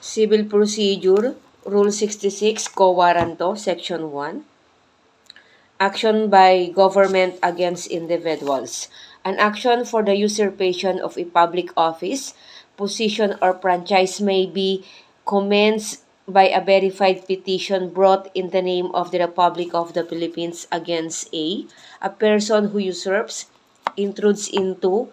Civil Procedure, Rule 66, Co-Warranto, Section 1. Action by government against individuals. An action for the usurpation of a public office, position, or franchise may be commenced by a verified petition brought in the name of the Republic of the Philippines against a person who usurps, intrudes into,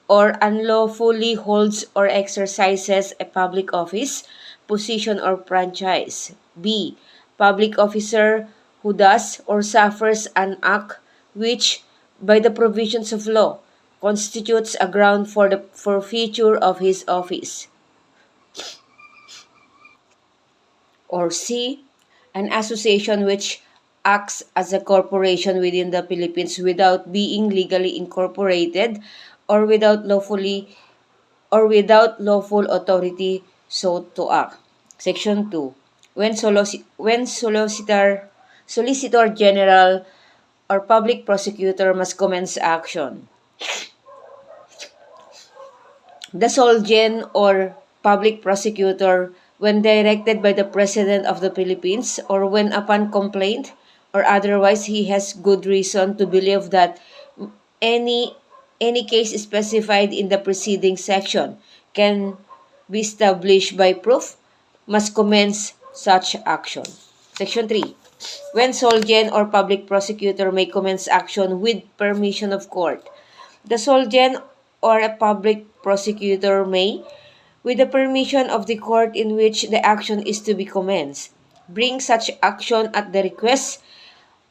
or unlawfully holds or exercises a public office, position, or franchise. B. Public officer who does or suffers an act which, by the provisions of law, constitutes a ground for the forfeiture of his office. Or C. An association which acts as a corporation within the Philippines without being legally incorporated or without lawful authority so to act. Section 2. When Solicitor General or Public Prosecutor must commence action. The Solgen or Public Prosecutor, when directed by the President of the Philippines or when upon complaint or otherwise he has good reason to believe that any any case specified in the preceding section can be established by proof, must commence such action. Section 3. When Solgen or Public Prosecutor may commence action with permission of court, the Solgen or a Public Prosecutor may, with the permission of the court in which the action is to be commenced, bring such action at the request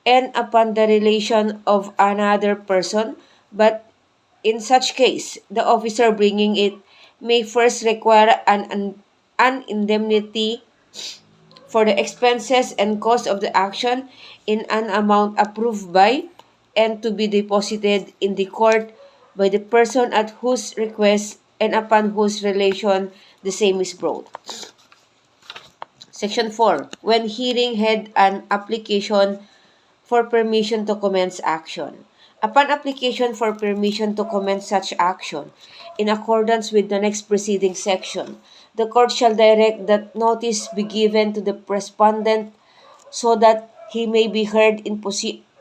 and upon the relation of another person, but in such case, the officer bringing it may first require an indemnity for the expenses and cost of the action in an amount approved by and to be deposited in the court by the person at whose request and upon whose relation the same is brought. Section 4. When hearing had an application for permission to commence action. Upon application for permission to commence such action, in accordance with the next preceding section, the court shall direct that notice be given to the respondent so that he may be heard in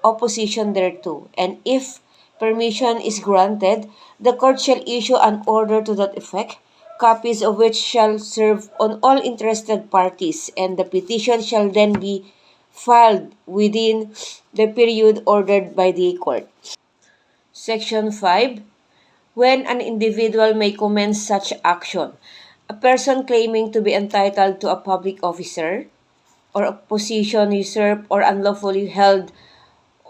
opposition thereto, and if permission is granted, the court shall issue an order to that effect, copies of which shall serve on all interested parties, and the petition shall then be filed within the period ordered by the court. Section 5. When an individual may commence such action, a person claiming to be entitled to a public officer or a position usurped or unlawfully held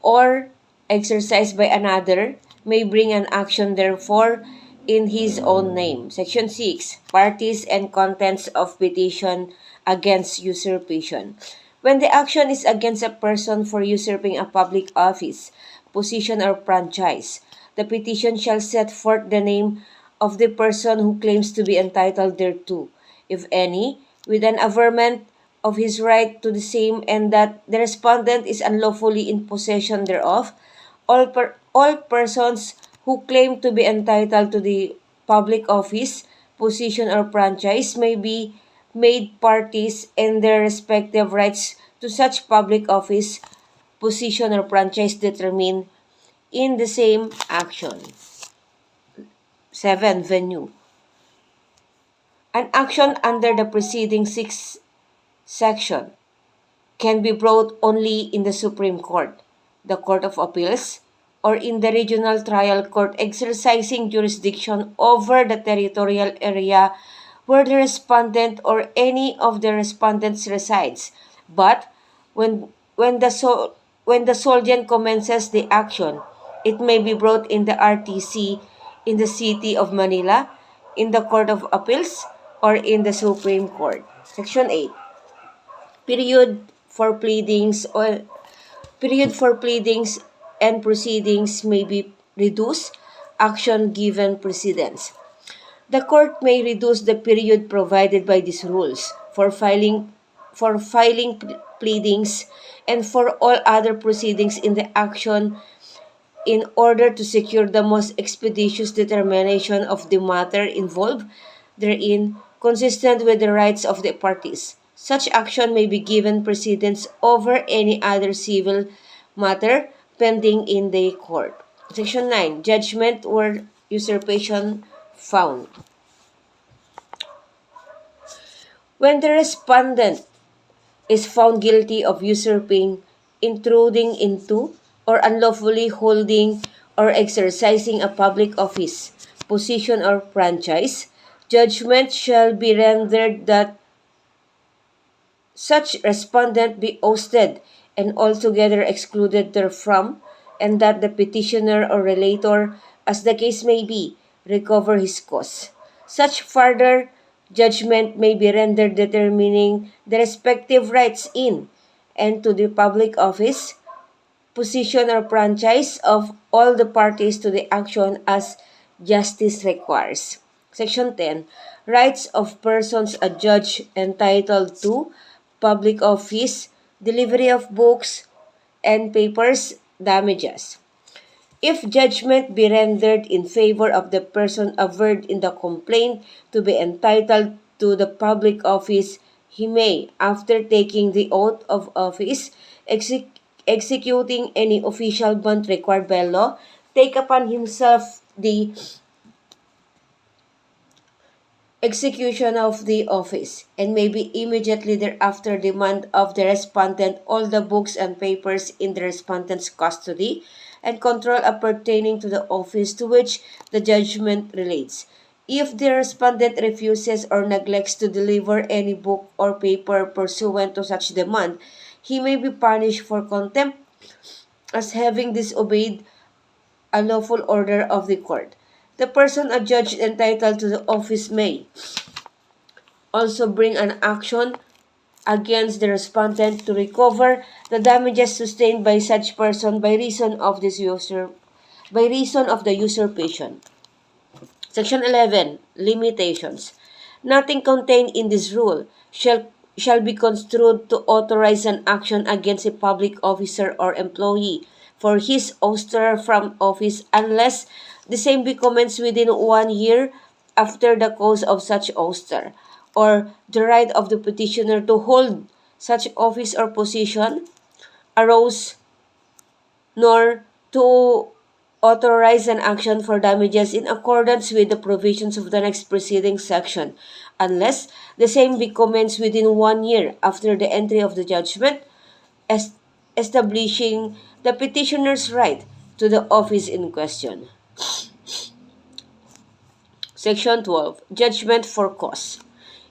or exercised by another may bring an action therefore in his own name. Section 6. Parties and contents of petition against usurpation. When the action is against a person for usurping a public office, position, or franchise, the petition shall set forth the name of the person who claims to be entitled thereto, if any, with an averment of his right to the same, and that the respondent is unlawfully in possession thereof. All persons who claim to be entitled to the public office, position, or franchise may be made parties and their respective rights to such public office, position, or franchise determined in the same action. 7. Venue. An action under the preceding 6 section can be brought only in the Supreme Court, the Court of Appeals, or in the Regional Trial Court exercising jurisdiction over the territorial area where the respondent or any of the respondents resides. But when the Soldian commences the action, it may be brought in the RTC in the City of Manila, in the Court of Appeals, or in the Supreme Court. Section 8. Period for pleadings and proceedings may be reduced. Action given precedence. The court may reduce the period provided by these rules for filing pleadings and for all other proceedings in the action in order to secure the most expeditious determination of the matter involved therein consistent with the rights of the parties. Such action may be given precedence over any other civil matter pending in the court. Section 9. Judgment or usurpation found. When the respondent is found guilty of usurping, intruding into, or unlawfully holding or exercising a public office, position, or franchise, judgment shall be rendered that such respondent be ousted and altogether excluded therefrom, and that the petitioner or relator, as the case may be, recover his cause. Such further judgment may be rendered determining the respective rights in and to the public office, position, or franchise of all the parties to the action as justice requires. Section 10. Rights of persons adjudged entitled to public office, delivery of books and papers, damages. If judgment be rendered in favor of the person averred in the complaint to be entitled to the public office, he may, after taking the oath of office, executing any official bond required by law, take upon himself the execution of the office, and may be immediately thereafter demand of the respondent all the books and papers in the respondent's custody and control appertaining to the office to which the judgment relates. If the respondent refuses or neglects to deliver any book or paper pursuant to such demand, he may be punished for contempt as having disobeyed a lawful order of the court. The person adjudged entitled to the office may also bring an action against the respondent to recover the damages sustained by such person by reason of the usurpation. Section 11. Limitations. Nothing contained in this rule shall be construed to authorize an action against a public officer or employee for his ouster from office unless the same be commenced within 1 year after the cause of such ouster, or the right of the petitioner to hold such office or position arose, nor to authorize an action for damages in accordance with the provisions of the next preceding section, unless the same be commenced within 1 year after the entry of the judgment, establishing the petitioner's right to the office in question. Section 12. Judgment for cause.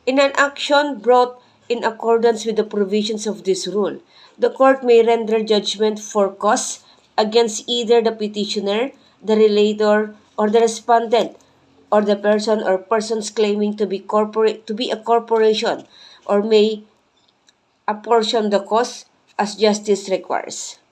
In an action brought in accordance with the provisions of this rule, the court may render judgment for cause against either the petitioner, the relator, or the respondent, or the person or persons claiming to be a corporation, or may apportion the cause as justice requires.